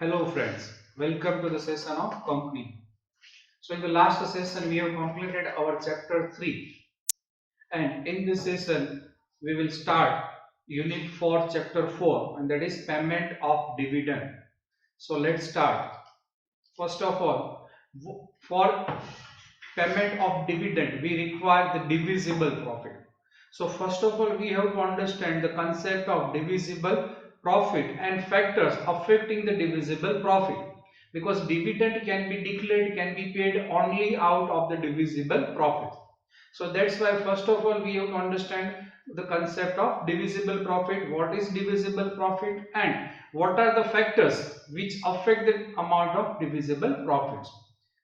Hello friends, welcome to the session of company. So in the last session we have completed our chapter 3 and in this session we will start unit 4 chapter 4 and that is payment of dividend. So let's start. First of all, for payment of dividend we require the divisible profit. So first of all we have to understand the concept of divisible profit and factors affecting the divisible profit, because dividend can be declared, can be paid only out of the divisible profit. So that's why first of all we have to understand the concept of divisible profit, what is divisible profit and what are the factors which affect the amount of divisible profits.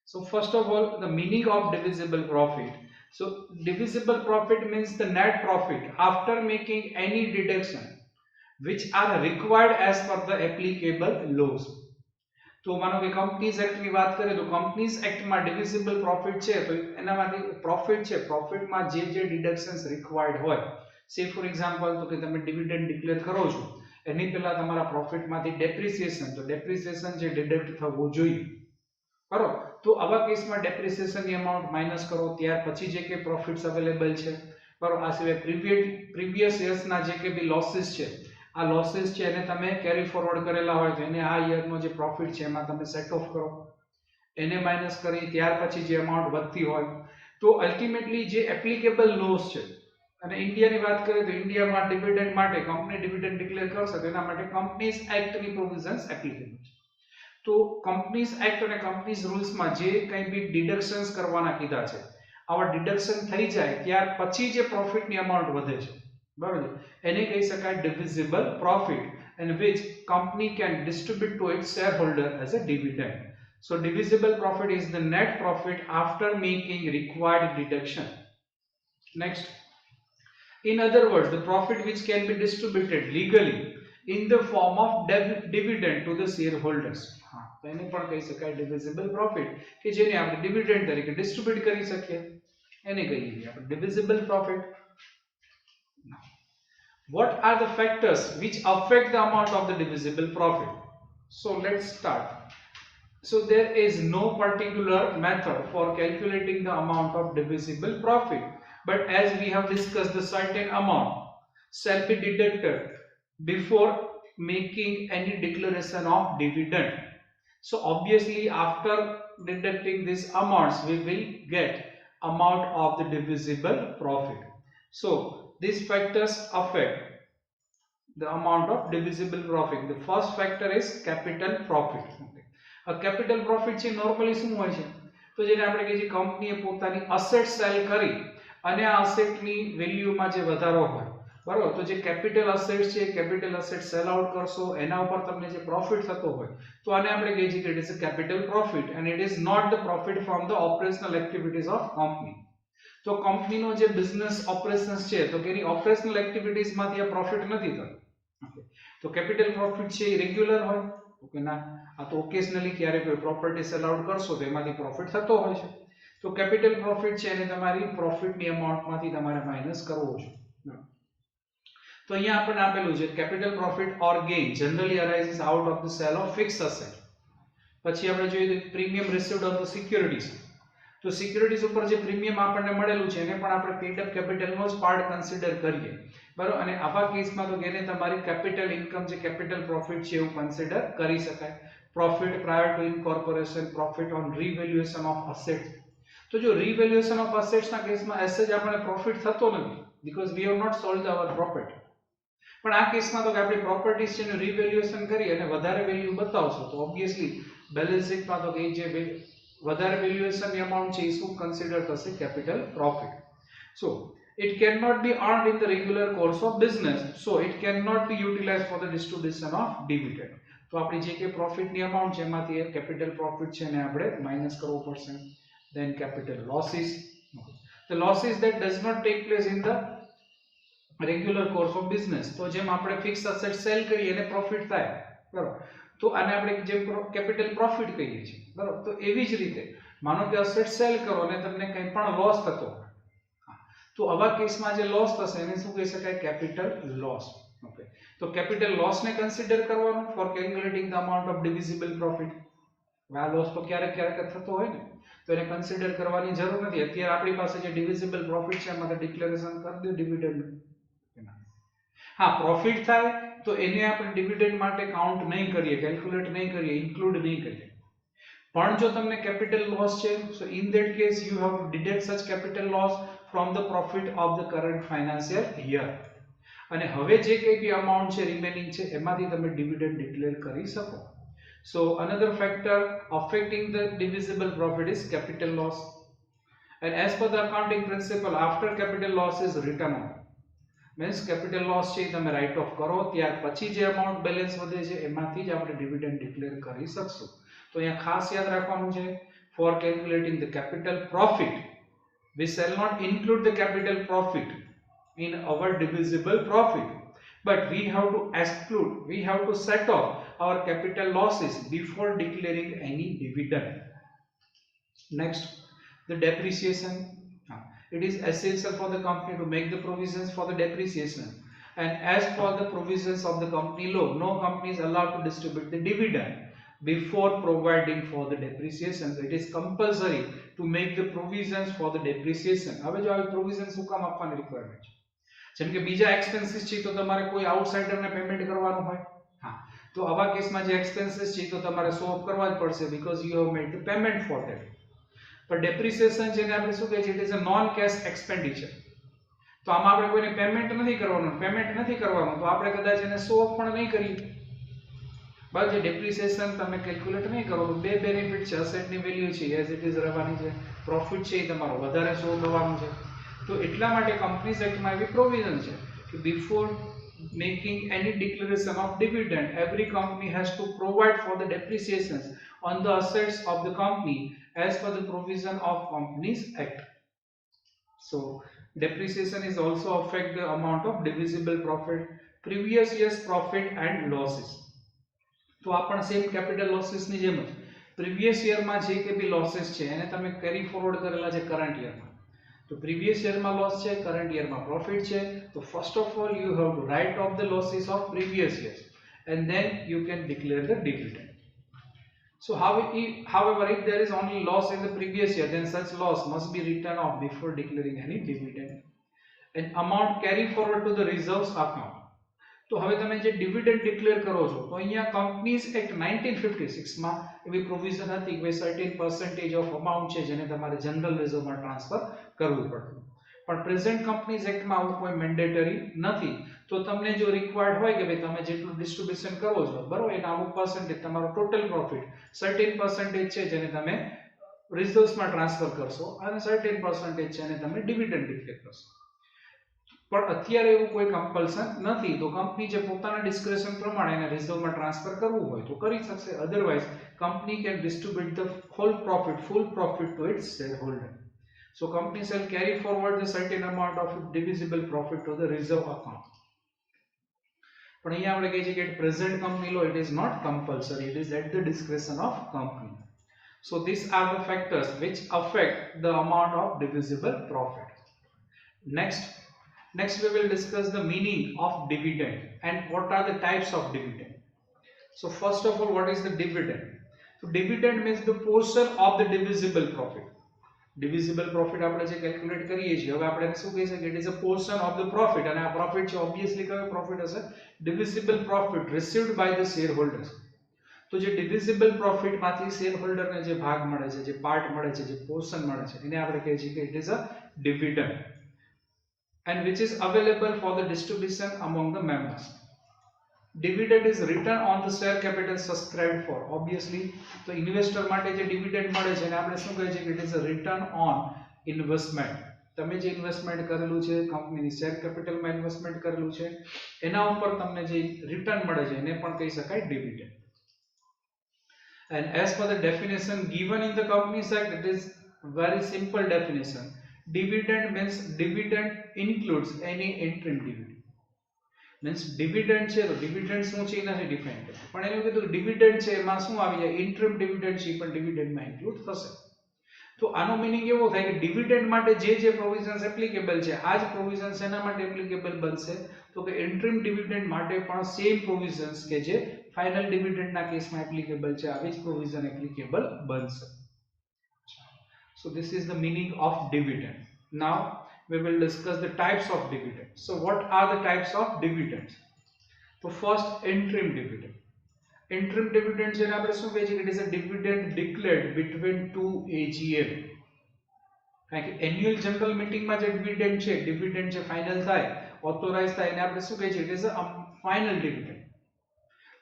So first of all, the meaning of divisible profit. So divisible profit means the net profit after making any deduction which are required as per the applicable laws. તો માનો કે companies act ની વાત કરીએ તો companies act માં divisible profit છે તો એનામાંથી પ્રોફિટ છે, પ્રોફિટમાં જે ડિડક્શન્સ રિક્વાયર્ડ હોય, સે ફોર એક્ઝામ્પલ તો કે તમે ડિવિડન્ડ ડિક્લેર કરો છો એની પહેલા તમારા પ્રોફિટમાંથી ડેપ્રિસિએશન, તો ડેપ્રિસિએશન જે ડિડક્ટ થવું જોઈએ, બરોબર. તો આવા કેસમાં ડેપ્રિસિએશનની અમાઉન્ટ માઇનસ કરો, ત્યાર પછી જે કે પ્રોફિટ્સ અવેલેબલ છે, બરોબર. આ સિવાય પ્રીવિયસ યર્સના જે કે બી લોસીસ છે, આ લોસીસ છે એને તમે કેરી ફોરવર્ડ કરેલા હોય તો એને આ યરનો જે પ્રોફિટ છે એમાં તમે સેટ ઓફ કરો, એને માઇનસ કરી ત્યાર પછી જે અમાઉન્ટ વધતી હોય તો અલ્ટિમેટલી જે એપ્લિકેબલ લોસ છે, અને ઇન્ડિયાની વાત કરીએ તો ઇન્ડિયામાં ડિવિડન્ડ માટે કંપની ડિવિડન્ડ ડિક્લેર કરશે તો એના માટે કંપનીઝ એક્ટની પ્રોવિઝન્સ એપ્લિકેબલ છે. તો કંપનીઝ એક્ટ અને કંપનીઝ રૂલ્સમાં જે કંઈ બી ડિડક્શન્સ કરવાના કીધા છે, આવા ડિડક્શન થઈ જાય ત્યાર પછી જે પ્રોફિટની અમાઉન્ટ વધે છે, બરાબર, એને કહી શકાય divisible profit and which company can distribute to its shareholder as a dividend. So divisible profit is the net profit after making required deduction. Next, in other words, the profit which can be distributed legally in the form of dividend to the shareholders. હા, તો એને પણ કહી શકાય divisible profit કે જેને આપણે dividend તરીકે ડિસ્ટ્રીબ્યુટ કરી શકીએ, એને કહીએ આપણે divisible profit. What are the factors which affect the amount of the divisible profit? So let's start. So there is no particular method for calculating the amount of divisible profit, but as we have discussed, the certain amount shall be deducted before making any declaration of dividend. So obviously after deducting these amounts we will get amount of the divisible profit. So these factors affect the amount of divisible profit. The first factor is capital profit. A capital profit છે normally શું હોય છે, તો જેને આપણે કહીએ છીએ કંપનીએ પોતાની અસેટ સેલ કરી અને આ અસેટની વેલ્યુમાં જે વધારો હોય, બરાબર, તો જે કેપિટલ અસેટ છે, કેપિટલ અસેટ સેલ આઉટ કરશો એના ઉપર તમને જે પ્રોફિટ થતો હોય તો આને આપણે કહીએ છીએ કે it is a capital profit and it is not the profit from the operational activities of company. તો કંપનીનો જે બિઝનેસ ઓપરેશન્સ છે તો કે એની ઓપરેશનલ એક્ટિવિટીઝમાંથી આ પ્રોફિટ નથી થતો. તો કેપિટલ પ્રોફિટ છે એ રેગ્યુલર હોય, ઓકે ના, આ તો ઓકેશનલી ક્યારે કોઈ પ્રોપર્ટી સેલ આઉટ કરશો તો એમાંથી પ્રોફિટ થતો હોય છે. તો કેપિટલ પ્રોફિટ છે એને તમારી પ્રોફિટની અમાઉન્ટમાંથી તમારે માઈનસ કરવો છે. તો અહીંયા આપણને આપેલું છે capital profit or gain generally arises out of the sale of fixed asset. પછી આપણે જોઈએ premium received on the securities. તો સિક્યુરિટીઝ ઉપર જે પ્રીમિયમ આપણને મળેલું છે એને પણ આપણે પેડ અપ કેપિટલનો જ પાર્ટ કન્સિડર કરીએ, બરાબર, અને આવા કેસમાં તો એને તમારી કેપિટલ ઇન્કમ જે કેપિટલ પ્રોફિટ છે એવું કન્સિડર કરી શકાય. Profit prior to incorporation, profit on revaluation of assets. તો જો રીવેલ્યુએશન ઓફ અસેટ્સના કેસમાં એસ જ આપણને પ્રોફિટ થતો નથી because we have not sold our profit. પણ આ કેસમાં તો કે આપણી પ્રોપર્ટીઝ છે એનું રીવેલ્યુએશન કરી અને વધારે વેલ્યુ બતાવશો તો ઓબ્વિયસલી બેલેન્સ શીટમાં તો કે જે વધારે વેલ્યુએશનની અમાઉન્ટ છે એ શું કન્સિડર થશે, capital profit. So it cannot be earned in the regular course of business, so it cannot be utilized for the distribution of dividend. તો આપણી જે કે પ્રોફિટની અમાઉન્ટ છે એમાંથી કેપિટલ પ્રોફિટ છે એને આપણે માઈનસ કરવો પડશે. then capital losses, the losses that does not take place in the regular course of business. તો જેમ આપણે ફિક્સ અસેટ સેલ કરીએ એને પ્રોફિટ થાય, બરાબર, તો આને આપણે જે કેપિટલ પ્રોફિટ કહીએ છીએ, બરાબર. તો એવી જ રીતે માનો કે અસેટ સેલ કરો અને તમને કંઈ પણ લોસ થતો, તો આવા કેસમાં જે લોસ થશે એને શું કહી શકાય, કેપિટલ લોસ. ઓકે, તો કેપિટલ લોસ ને કન્સિડર કરવાનું for calculating the amount of divisible profit. આ લોસ તો ક્યારેક ક્યારેક થતો હોય ને, તો એને કન્સિડર કરવાની જરૂર નથી. અત્યારે આપણી પાસે જે ડિવિઝિબલ પ્રોફિટ છે એમાં ડિક્લેરેશન કરી દો ડિવિડન્ડ. હા, પ્રોફિટ થાય તો એને આપણે ડિવિડન્ડ માટે કાઉન્ટ નહીં કરીએ, કેલ્ક્યુલેટ નહીં કરીએ, ઇન્ક્લુડ નહીં કરીએ. પણ જો તમને કેપિટલ લોસ છે, so in that case you have to deduct such capital loss from the profit of the current financial year. અને હવે જે કંઈ બી અમાઉન્ટ છે રિમેનિંગ છે એમાંથી તમે ડિવિડન્ડ ડિક્લેર કરી શકો. So another factor affecting the divisible profit is capital loss. And as per the accounting principle, after capital loss is written on, means capital loss છે તમે રાઇટ ઓફ કરો ત્યાર પછી જે અમાઉન્ટ બેલેન્સ વધે છે એમાંથી જ આપણે ડિવિડન્ડ ડિક્લેર કરી શકશું. તો અહીંયા ખાસ યાદ રાખવાનું છે, for calculating the capital profit we shall not include the capital profit in our divisible profit, but we have to exclude, we have to set off our capital losses before declaring any dividend. Next, the depreciation. It is essential for the company to make the provisions for the depreciation, and as per the provisions of the company law, no company is allowed to distribute the dividend before providing for the depreciation. So it is compulsory to make the provisions for the depreciation. હવે જો આ provisions શું કામ આપવાની requirement છે? જેમ કે બીજા એક્સપેન્સીસ છે તો તમારે કોઈ આઉટસાઇડરને પેમેન્ટ કરવાનું હોય, હા, તો આવા કેસમાં જે એક્સપેન્સીસ છે તો તમારે શો ઓફ કરવા જ પડશે, because you have made the payment for that. પણ ડેપ્રિસિએશન જેને આપણે શું કહે છે, it is a non cash expenditure. તો આમાં આપણે કોઈને પેમેન્ટ નથી કરવાનું, તો આપણે કદાચ એને શો ઓફ પણ નહીં કરીએ. બસ જે ડેપ્રિસિએશન તમે કેલ્ક્યુલેટ નહીં કરો તો બે બેનિફિટ છે, એસેટની વેલ્યુ છે એઝ ઇટ ઇઝ રહેવાની છે, પ્રોફિટ છે એ તમારો વધારે શો થવાનું છે. તો એટલા માટે કંપનીઝ એક્ટમાં એવી પ્રોવિઝન છે કે before making any declaration of dividend, every company has to provide for the depreciations on the assets of the company as per the provision of Companies Act. So depreciation is also affect the amount of divisible profit, previous year's profit and losses. તો આ પણ same capital losses ની જેમ જ previous યરમાં જે કે બી losses છે એને તમે કેરી ફોરવર્ડ કરેલા છે કરંટ યરમાં. તો પ્રીવિયસ યરમાં લોસ છે, કરંટ યરમાં પ્રોફિટ છે, તો first of all you have to write off the losses of previous years and then you can declare the dividend. So however, if there is only loss in the previous year, then such loss must be written off before declaring any dividend. An amount carry forward to the reserves account. તો હવે તમે જે dividend declare કરો છો તો અહીંયા companies act 1956 માં એવી પ્રોવિઝન હતી કે સર્ટેન પર્સન્ટેજ ઓફ અમાઉન્ટ છે જેને તમારે જનરલ રિઝર્વમાં ટ્રાન્સફર કરવું પડતું. પણ પ્રેઝન્ટ કંપનીઝ એક્ટમાં આવું કોઈ મેન્ડેટરી નથી. તો તમને જો રિક્વાયર્ડ હોય કે ભાઈ તમે જેટલું ડિસ્ટ્રીબ્યુશન કરો છો બરોબર એના અમુક પર્સન્ટેજ તમારો ટોટલ પ્રોફિટ સર્ટેન પર્સન્ટેજ છે જેને તમે રિઝર્વ્સમાં ટ્રાન્સફર કરશો અને સર્ટેન પર્સન્ટેજ છે એને તમે ડિવિડન્ડ ડિક્લેર કરશો. પણ અત્યારે એવું કોઈ કમ્પલ્શન નથી, તો કંપની જે પોતાના ડિસ્ક્રેશન પ્રમાણે એને રિઝર્વમાં ટ્રાન્સફર કરવું હોય તો કરી શકશે, otherwise company can distribute the whole profit, full profit to its shareholder. So company shall carry forward the certain amount of divisible profit to the reserve account. પણ અહીંયા આપણે કહીએ છીએ કે present company law it is not compulsory, it is at the discretion of company. So this are the factors which affect the amount of divisible profit. Next we will discuss the meaning of dividend and what are the types of dividend. So first of all, what is the dividend? So dividend means the portion of the divisible profit. Divisible profit આપણે જે calculate કરીએ છીએ હવે આપણે શું કહી શકીએ, it is a portion of the profit અને આ પ્રોફિટ છે ઓબ્વિયસલી કયો પ્રોફિટ હશે, divisible profit received by the shareholders. તો જે divisible profit માંથી શેરહોલ્ડર ને જે ભાગ મળે છે, જે પાર્ટ મળે છે, જે પોર્શન મળે છે એને આપણે કહીએ છીએ કે it is a dividend and which is available for the distribution among the members. Dividend is return on the share capital subscribed for. Obviously, તો ઇન્વેસ્ટર માટે જે ડિવિડન્ડ મળે છે એને આપણે શું કહીએ છીએ કે it is a return on investment. તમે જે ઇન્વેસ્ટમેન્ટ કરેલું છે, કંપનીની શેર કેપિટલમાં ઇન્વેસ્ટમેન્ટ કરેલું છે એના ઉપર તમને જે રિટર્ન મળે છે એને પણ કહી શકાય dividend. And as per the definition given in the Companies Act, it is very simple definition. Dividend means dividend includes any interim dividend. Means dividend છે તો dividend શું છે એ નથી ડિફાઇન કર્યું, પણ એવું કીધું dividend છે એમાં શું આવી જાય, interim dividend છે પણ dividend માં ઇન્ક્લુડ થશે. તો આનો મીનિંગ એવો થાય કે ડિવિડન્ડ માટે જે પ્રોવિઝન્સ એપ્લિકેબલ છે આ જ પ્રોવિઝન્સ એના માટે એપ્લિકેબલ બનશે, તો કે ઇન્ટરિમ ડિવિડન્ડ માટે પણ સેમ પ્રોવિઝન્સ કે જે ફાઇનલ ડિવિડન્ડ ના કેસમાં એપ્લિકેબલ છે આવી જ પ્રોવિઝન એપ્લિકેબલ બનશે. So this is the meaning of dividend. Now we will discuss the types of dividend. So what are the types of dividends? So first, interim dividend. Interim dividend જેને આપણે શું કહીએ છીએ, it is a dividend declared between two AGM. કારણ કે annual general મીટિંગમાં જે dividend છે ફાઇનલ થાય, ઓથોરાઇઝ થાય, એને આપણે શું કહીએ છીએ, it is a final dividend.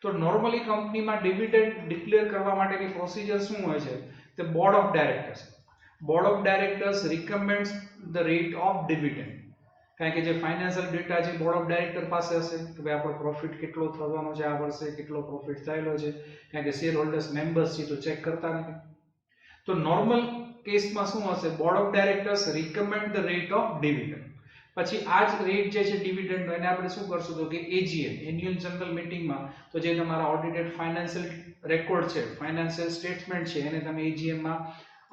તો નોર્મલી કંપનીમાં ડિવિડન્ડ ડિક્લેર કરવા માટેની પ્રોસિજર શું હોય છે, તે board of directors recommends the rate of dividend. કારણ કે જે ફાઇનાન્શિયલ ડેટા જે બોર્ડ ઓફ ડાયરેક્ટર પાસે હશે કે ભાઈ આપણો પ્રોફિટ કેટલો થવાનો છે આ વર્ષે, કેટલો પ્રોફિટ થયેલો છે, કારણ કે શેર હોલ્ડર્સ મેમ્બર્સ છે તો ચેક કરતા નથી. તો નોર્મલ કેસમાં શું હશે, board of directors recommend the rate of dividend. પછી આ જ રેટ જે છે ડિવિડન્ડ એને આપણે શું કરશું, તો કે એજીએમ એન્યુઅલ જનરલ મીટિંગમાં તો જે તમારા ઓડિટેડ ફાઇનાન્શિયલ રેકોર્ડ છે, ફાઇનાન્શિયલ સ્ટેટમેન્ટ છે, એને તમે એજીએમ માં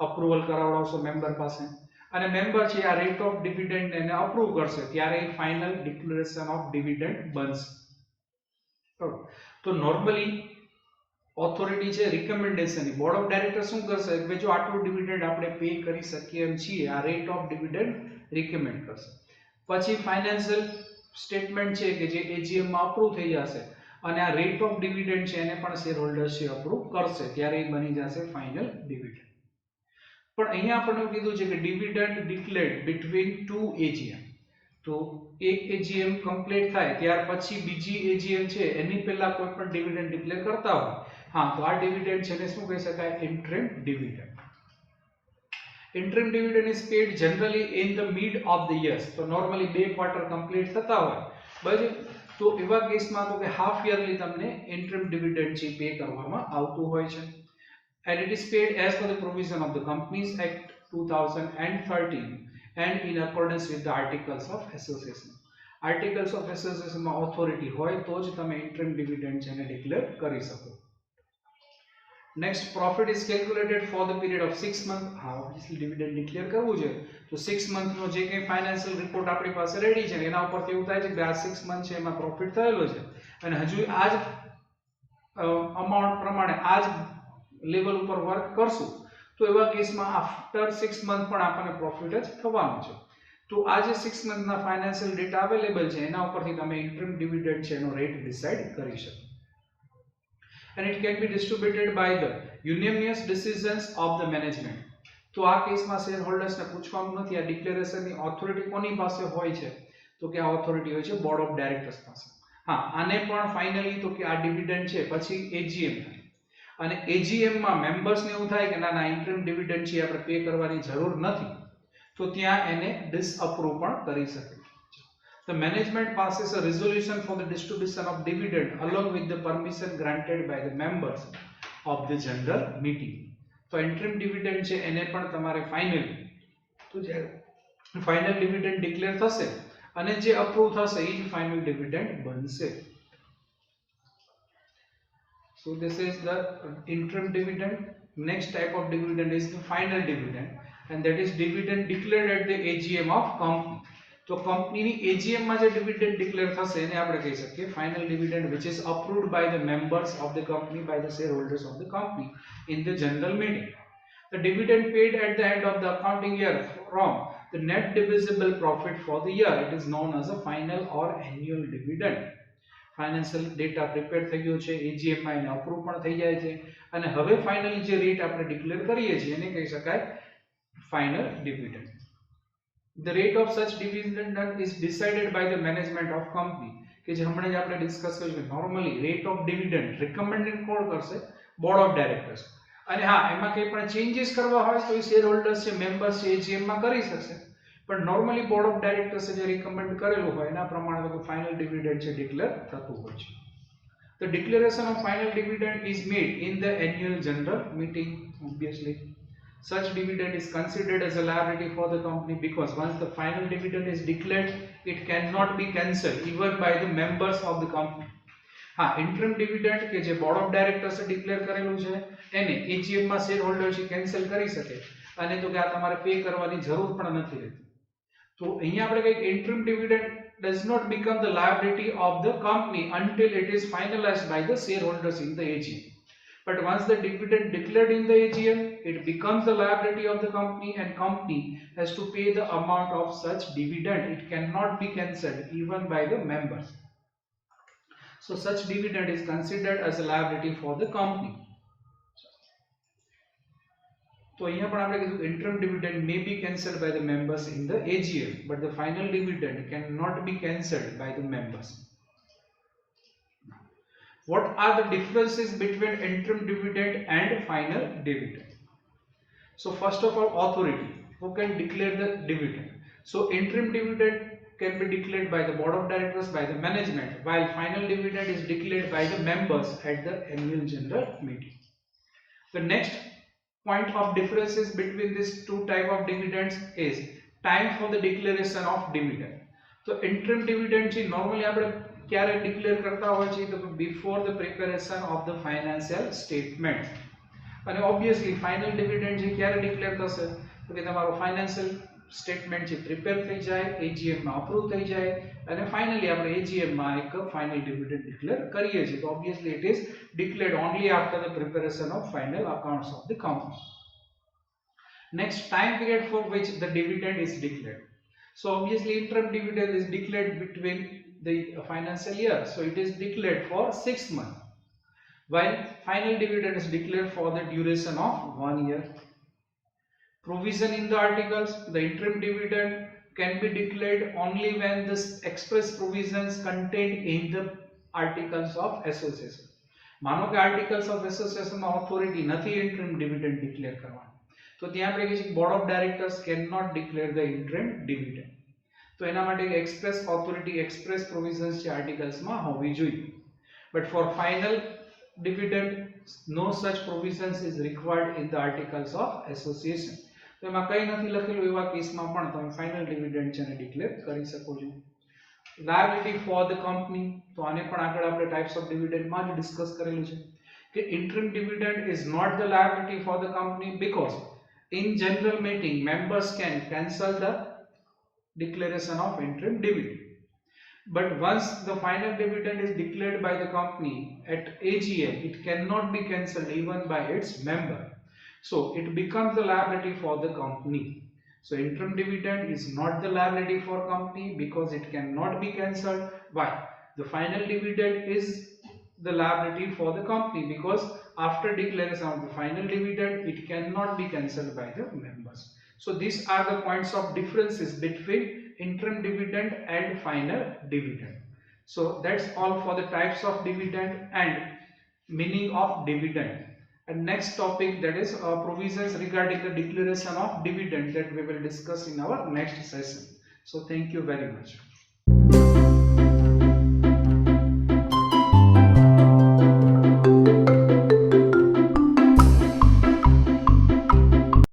અપ્રુવલ કરાવડાવશો મેમ્બર પાસે, અને મેમ્બર છે આ રેટ ઓફ ડિવિડન્ડ એને અપ્રૂવ કરશે, ત્યારે ફાઇનલ ડિક્લેરેશન ઓફ ડિવિડન્ડ બનશે. તો નોર્મલી ઓથોરિટી છે રિકમેન્ડેશન, બોર્ડ ઓફ ડાયરેક્ટર શું કરશે કે જો આટલું ડિવિડન્ડ આપણે પે કરી શકીએ એમ છીએ, આ રેટ ઓફ ડિવિડન્ડ રિકમેન્ડ કરશે. પછી ફાઇનાન્શિયલ સ્ટેટમેન્ટ છે કે જે એજીએમ માં અપ્રૂવ થઈ જશે, અને આ રેટ ઓફ ડિવિડન્ડ છે એને પણ શેર હોલ્ડર્સ છે અપ્રૂવ કરશે, ત્યારે એ બની જશે ફાઇનલ ડિવિડન્ડ. પણ અહીંયા આપણને કીધું છે કે dividend declared between two AGM, તો એક એજીએમ કમ્પ્લીટ થાય ત્યાર પછી બીજી એજીએમ છે એની પહેલા કોઈ પણ ડિવિડન્ડ ડિક્લેર કરતા હોય, હા, તો આ ડિવિડન્ડ છે ને શું કહી શકાય, interim dividend. Interim dividend is paid generally in the mid of the years. તો નોર્મલી 2 ક્વાર્ટર કમ્પ્લીટ થતા હોય બરાબર, તો એવા કેસમાં તો કે હાફ યરલી તમને ઇન્ટરિમ ડિવિડન્ડ છે પે કરવામાં આવતું હોય છે. And it is paid as per the provision of the Companies Act 2013 and in accordance with the Articles of Association. Articles of Association માં authority હોય તો જ તમે interim dividend છે એને declare કરી શકો. Next, profit is calculated for the period of 6 months. હા, obviously dividend declare કરવું છે તો 6 month નો જે કંઈ financial report આપણી પાસે રેડી છે એના ઉપરથી એવું થાય છે કે આ 6 month છે એમાં profit થયેલો છે અને હજુ આ જ amount પ્રમાણે આ જ લેવલ ઉપર વર્ક કરશું, તો એવા કેસમાં આફ્ટર 6 મંથ પણ આપણને પ્રોફિટ જ થવાનું છે. તો આ જે 6 મંથના ફાઇનાન્શિયલ ડેટા અવેલેબલ છે એના ઉપરથી તમે ઇન્ટરિમ ડિવિડન્ડ છે એનો રેટ ડિસાઈડ કરી શકો. And it can be distributed by the unanimous decisions of the management. તો આ કેસમાં શેર હોલ્ડર્સને પૂછવાનું નથી, આ ડિક્લેરેશનની ઓથોરિટી કોની પાસે હોય છે, તો કે આ ઓથોરિટી હોય છે બોર્ડ ઓફ ડાયરેક્ટર્સ પાસે. હા, આને પણ ફાઇનલી તો કે આ ડિવિડન્ડ છે પછી એજીએમ થાય, અને એજીએમ માં મેમ્બર્સ ને એવું થાય કે ના ના ઇન્ટરિમ ડિવિડન્ડ છે આપણે પે કરવાની જરૂર નથી, તો ત્યાં એને ડિસઅપ્રૂવ પણ કરી શકે. The management passes a resolution for the distribution of dividend along with the permission granted by the members of the general meeting. તો ઇન્ટરિમ ડિવિડન્ડ છે એને પણ તમારે ફાઇનલી તો જે ફાઇનલ ડિવિડન્ડ ડિક્લેર થશે અને જે અપ્રૂવ થશે એ જ ફાઇનલ ડિવિડન્ડ બનશે. So this is the interim dividend. Next type of dividend is the final dividend, and that is dividend declared at the AGM of company. તો કંપનીની AGM માં જે dividend declare થશે એને આપણે કહી શકીએ final dividend, which is approved by the members of the company, by the shareholders of the company in the general meeting. The dividend paid at the end of the accounting year from the net divisible profit for the year, it is known as a final or annual dividend. Financial data prepare થઈ ગયો છે, AGM માં એને approve પણ થઈ જાય છે, અને હવે ફાઇનલી જે રેટ આપણે ડિક્લેર કરીએ છીએ એને કહી શકાય final dividend. The rate of such dividend is decided by the management of company, કે જે હમણાં જ આપણે ડિસ્કસ કર્યું કે normally rate of dividend recommended કોણ કરશે, બોર્ડ ઓફ ડાયરેક્ટર્સ. અને હા, એમાં કંઈ પણ ચેન્જીસ કરવા હોય તો શેર હોલ્ડર્સ છે, મેમ્બર્સ છે, એજીએમ માં કરી શકશે, પણ નોર્મલી બોર્ડ ઓફ ડાયરેક્ટર્સે જે રિકમેન્ડ કરેલું હોય એના પ્રમાણે તો ફાઇનલ ડિવિડન્ડ છે ડિક્લેર થતું હોય છે. The declaration of final dividend is made in the annual general meeting. Obviously, such dividend is considered as a liability for the company because once the final dividend is declared, it cannot be cancelled even by the members of the company. હા, interim dividend કે જે board of ડાયરેક્ટર્સે declare કરેલું છે એને AGM માં share holder છે cancel કરી શકે, અને તો કે આ તમારે પે કરવાની જરૂર પણ નથી રહેતી. તો અહીંયા આપણે કઈ interim dividend does not become the liability of the company until it is finalized by the shareholders in the AGM. But once the dividend declared in the AGM, it becomes the liability of the company, and company has to pay the amount of such dividend. It cannot be cancelled even by the members. So such dividend is considered as a liability for the company. So here interim dividend may be cancelled by the members in the AGM, but the final dividend cannot be cancelled by the members. What are the differences between interim dividend and final dividend? So first of all, authority. Who can declare the dividend? So interim dividend can be declared by the board of directors, by the management, while final dividend is declared by the members at the annual general meeting. The next point of differences between these two type of dividends is time for the declaration of dividend. So interim dividend છે normally આપણે ક્યારે declare કરતા હોય છે તો before the preparation of the financial statement. અને obviously final dividend છે ક્યારે declare થશે તો કે તમારો financial statement છે prepare થઈ જાય, AGM માં approve થઈ જાય અને finally આપણે AGM માં એક final dividend declare કરીએ છીએ. તો obviously it is declared only after the preparation of final accounts of the company. Next, time period for which the dividend is declared. So obviously interim dividend is declared between the financial year, so it is declared for 6 months, while final dividend is declared for the duration of 1 year. Provision in the articles: the interim dividend can be declared only when the express provisions contained in the articles of association. માનો કે articles of association માં authority નથી interim dividend declare કરવાની, તો ત્યાં આપણે કહીએ છીએ board of directors cannot declare the interim dividend. તો એના માટે express authority, express provisions છે articles માં હોવી જોઈએ. But for final dividend, no such provisions is required in the articles of association. તો એમાં કંઈ નથી લખેલું એવા કેસમાં પણ તમે final dividend છે ને declare કરી શકો છો. Liability for the company, તો આને પણ આગળ આપણે types of dividend માં જ discuss કરેલું છે કે interim dividend is not the liability for the company because in general meeting members can cancel the declaration of interim dividend. But once the final dividend is declared by the company at AGM, it cannot be cancelled even by its member. So it becomes the liability for the company. So interim dividend is not the liability for company because it cannot be cancelled. Why? The final dividend is the liability for the company because after declaration of the final dividend, it cannot be cancelled by the members. So these are the points of differences between interim dividend and final dividend. So that's all for the types of dividend and meaning of dividend. And next topic, that is provisions regarding the declaration of dividend, that we will discuss in our next session. So thank you very much.